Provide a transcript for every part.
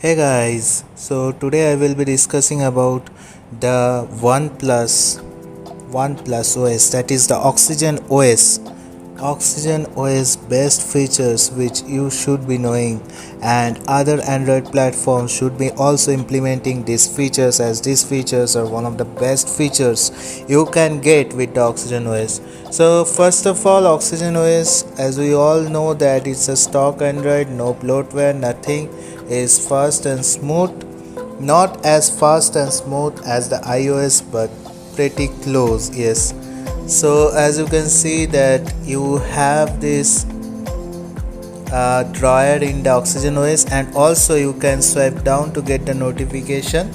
Hey guys, so today I will be discussing about the OnePlus OS, that is the Oxygen OS. Oxygen OS best features which you should be knowing, and other Android platforms should be also implementing these features, as these features are one of the best features you can get with the Oxygen OS. So first of all, Oxygen OS, as we all know that it's a stock Android, no bloatware, nothing, is fast and smooth. Not as fast and smooth as the iOS, but pretty close, yes. So as you can see that you have this drawer in the Oxygen OS, and also you can swipe down to get the notification,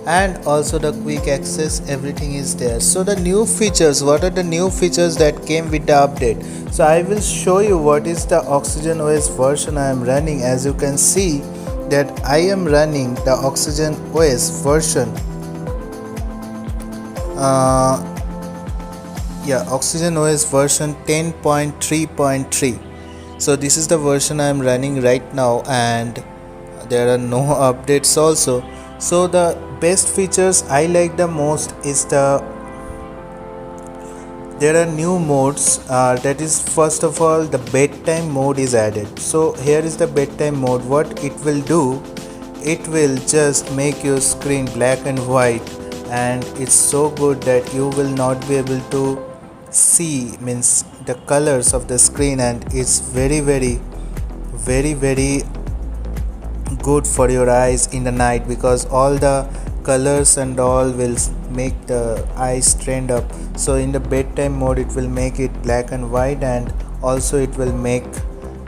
and also the quick access, everything is there. So the new features, what are the new features that came with the update? So I will show you what is the Oxygen OS version I am running. As you can see that I am running the Oxygen OS version Oxygen OS version 10.3.3. so this is the version I am running right now, and there are no updates also. So the best features I like the most is there are new modes, that is, first of all, the bedtime mode is added. So here is the bedtime mode. What it will do, it will just make your screen black and white, and it's so good that you will not be able to see, means, the colors of the screen, and it's very good for your eyes in the night, because all the colors and all will make the eyes trend up. So in the bedtime mode it will make it black and white, and also it will make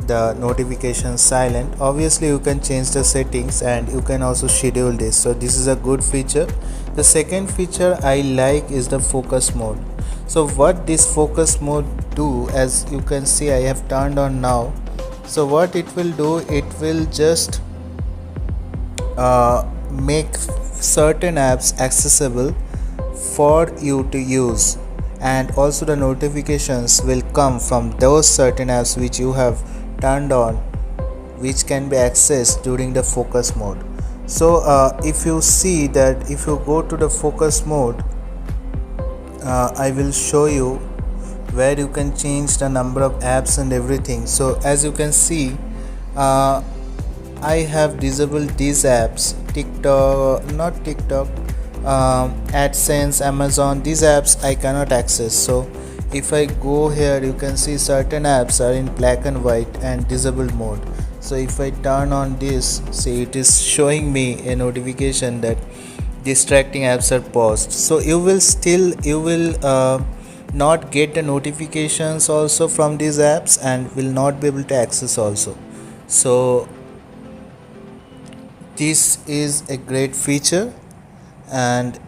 the notification silent. Obviously you can change the settings, and you can also schedule this. So this is a good feature. The second feature I like is the focus mode. So what this focus mode do, as you can see I have turned on now. So what it will do, it will just make certain apps accessible for you to use, and also the notifications will come from those certain apps which you have turned on, which can be accessed during the focus mode. So if you see that, if you go to the focus mode, I will show you where you can change the number of apps and everything. So as you can see, I have disabled these apps, TikTok, AdSense, Amazon. These apps I cannot access. So if I go here, you can see certain apps are in black and white and disabled mode. So if I turn on this, see, it is showing me a notification that distracting apps are paused. So you will not get the notifications also from these apps, and will not be able to access also. So this is a great feature, and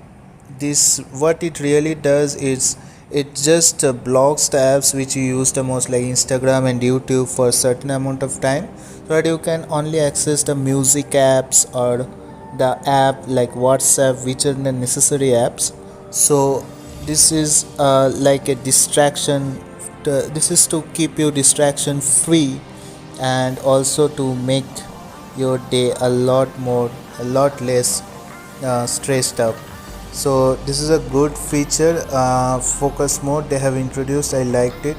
this, what it really does is, it just blocks the apps which you use the most, like Instagram and YouTube, for a certain amount of time, so that you can only access the music apps or the app like WhatsApp, which are the necessary apps. So this is like a distraction, this is to keep you distraction free, and also to make your day a lot less stressed up. So this is a good feature, focus mode they have introduced. I liked it.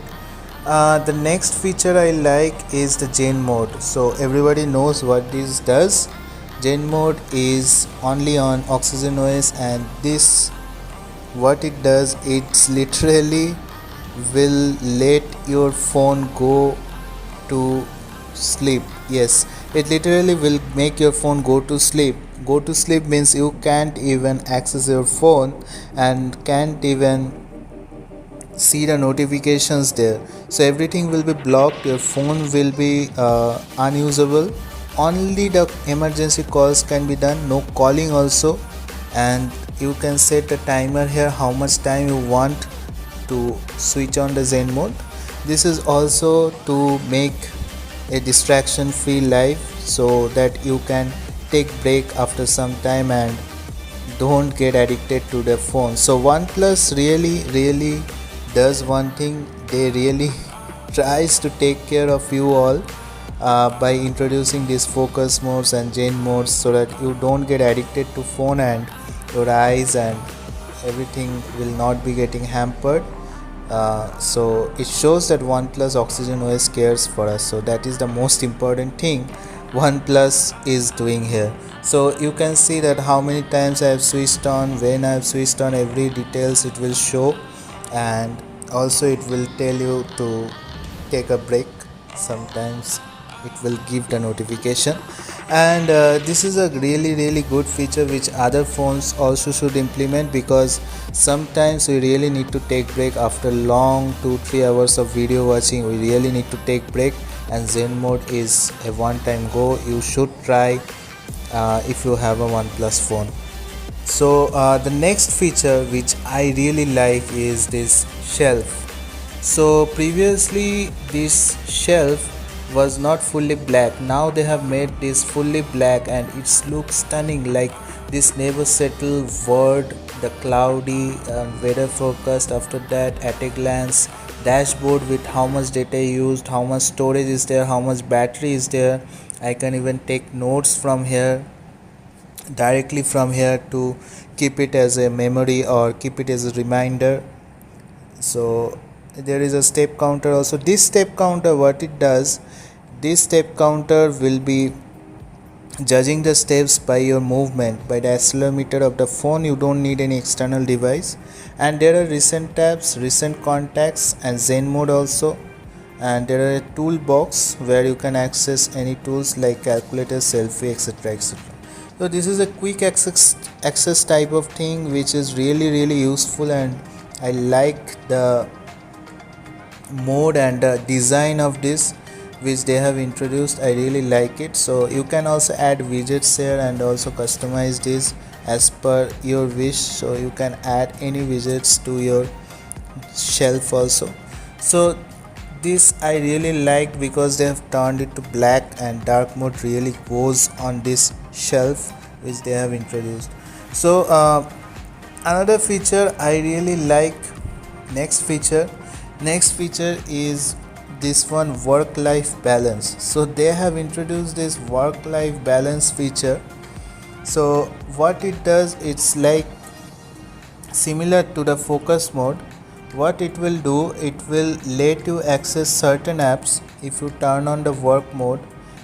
The next feature I like is the Zen mode. So everybody knows what this does. Zen mode is only on Oxygen OS, and this, what it does, it's literally will let your phone go to sleep. Yes, it literally will make your phone go to sleep. Go to sleep means you can't even access your phone, and can't even see the notifications there. So everything will be blocked, your phone will be unusable. Only the emergency calls can be done, no calling also. And you can set a timer here, how much time you want to switch on the Zen mode. This is also to make a distraction free life, so that you can take break after some time and don't get addicted to the phone. So OnePlus really does one thing, they really tries to take care of you all. by introducing these focus modes and Zen modes, so that you don't get addicted to phone and your eyes and everything will not be getting hampered. So it shows that OnePlus Oxygen OS cares for us, so that is the most important thing OnePlus is doing here. So you can see that how many times I have switched on, when I have switched on, every details it will show, and also it will tell you to take a break. Sometimes it will give the notification, and this is a really good feature which other phones also should implement, because sometimes we really need to take break after long 2-3 hours of video watching. We really need to take break, and Zen mode is a one-time go. You should try if you have a OnePlus phone. So the next feature which I really like is this shelf. So previously this shelf was not fully black. Now they have made this fully black and it looks stunning, like this never settle word, the cloudy weather forecast, after that at a glance dashboard with how much data used, how much storage is there, how much battery is there. I can even take notes from here, directly from here, to keep it as a memory or keep it as a reminder. So there is a step counter also. This step counter, what it does, this step counter will be judging the steps by your movement, by the accelerometer of the phone. You don't need any external device. And there are recent tabs, recent contacts, and Zen mode also. And there are a toolbox where you can access any tools like calculator, selfie, etc, etc. So this is a quick access type of thing which is really useful, and I like the mode and the design of this which they have introduced. I really like it. So you can also add widgets here and also customize this as per your wish. So you can add any widgets to your shelf also. So this I really liked because they have turned it to black, and dark mode really goes on this shelf which they have introduced. So another feature I really like, next feature is this one, work life balance. So they have introduced this work life balance feature. So what it does, it's like similar to the focus mode. What it will do, it will let you access certain apps if you turn on the work mode,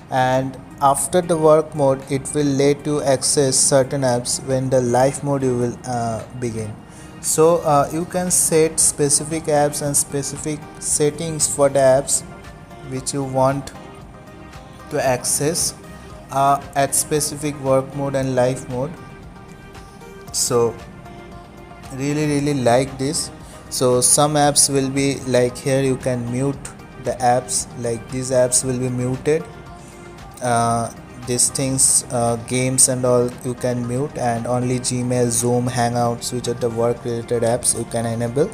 and after the work mode it will let you access certain apps when the life mode you will begin. So you can set specific apps and specific settings for the apps which you want to access at specific work mode and life mode. So really like this. So some apps will be like, here you can mute the apps, like these apps will be muted. These things, games and all, you can mute, and only Gmail, Zoom, Hangouts, which are the work related apps, you can enable,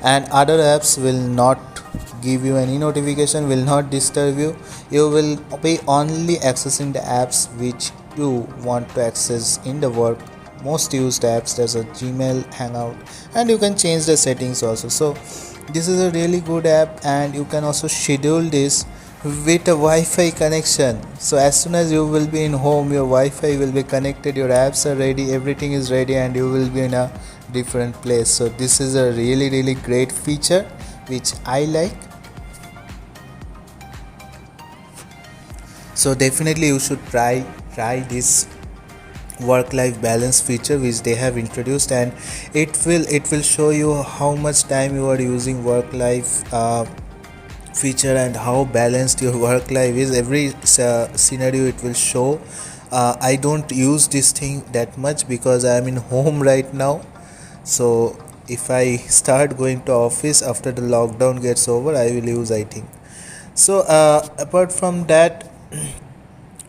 and other apps will not give you any notification, will not disturb you. You will be only accessing the apps which you want to access in the work. Most used apps, there's a Gmail, Hangout, and you can change the settings also. So this is a really good app, and you can also schedule this with a Wi-Fi connection. So as soon as you will be in home, your Wi-Fi will be connected, your apps are ready, everything is ready, and you will be in a different place. So this is a really great feature which I like. So definitely you should try this work life balance feature which they have introduced, and it will show you how much time you are using work life feature and how balanced your work life is. Every scenario it will show. I don't use this thing that much because I am in home right now. So if I start going to office after the lockdown gets over, I will use, I think. So apart from that,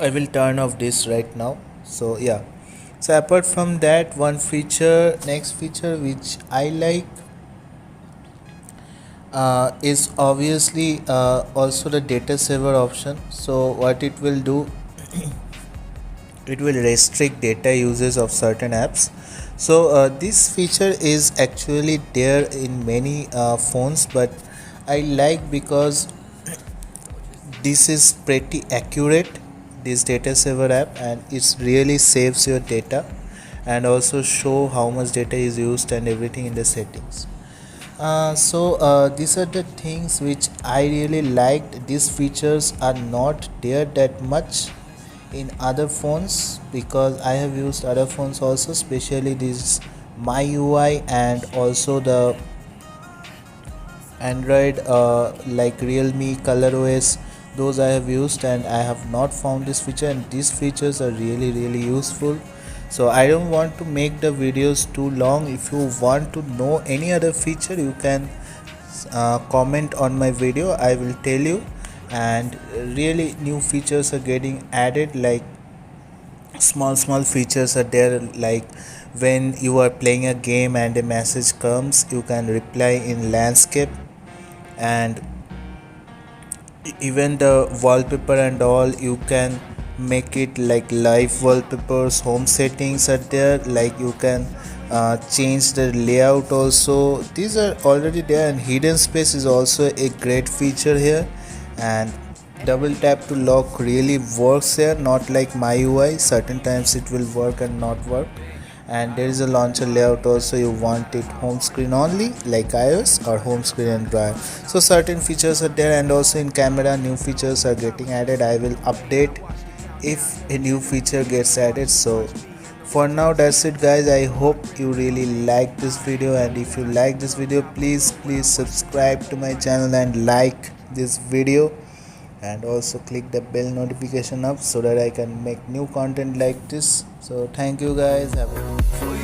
I will turn off this right now. So yeah, so apart from that, next feature which I like is obviously also the data saver option. So what it will do, it will restrict data uses of certain apps. So this feature is actually there in many phones, but I like because this is pretty accurate, this data saver app, and it really saves your data and also show how much data is used and everything in the settings. These are the things which I really liked. These features are not there that much in other phones because I have used other phones also, especially this MyUI and also the Android like Realme ColorOS. Those I have used and I have not found this feature, and these features are really useful. So I don't want to make the videos too long. If you want to know any other feature, you can comment on my video, I will tell you. And really new features are getting added, like small features are there, like when you are playing a game and a message comes, you can reply in landscape. And even the wallpaper and all, you can make it like live wallpapers. Home settings are there, like you can change the layout also. These are already there, and hidden space is also a great feature here. And double tap to lock really works here, not like MyUI. Certain times it will work and not work. And there is a launcher layout also, you want it home screen only like iOS or home screen Android. So certain features are there, and also in camera new features are getting added. I will update if a new feature gets added. So for now that's it guys, I hope you really like this video, and if you like this video, please subscribe to my channel and like this video, and also click the bell notification up so that I can make new content like this. So thank you guys, have a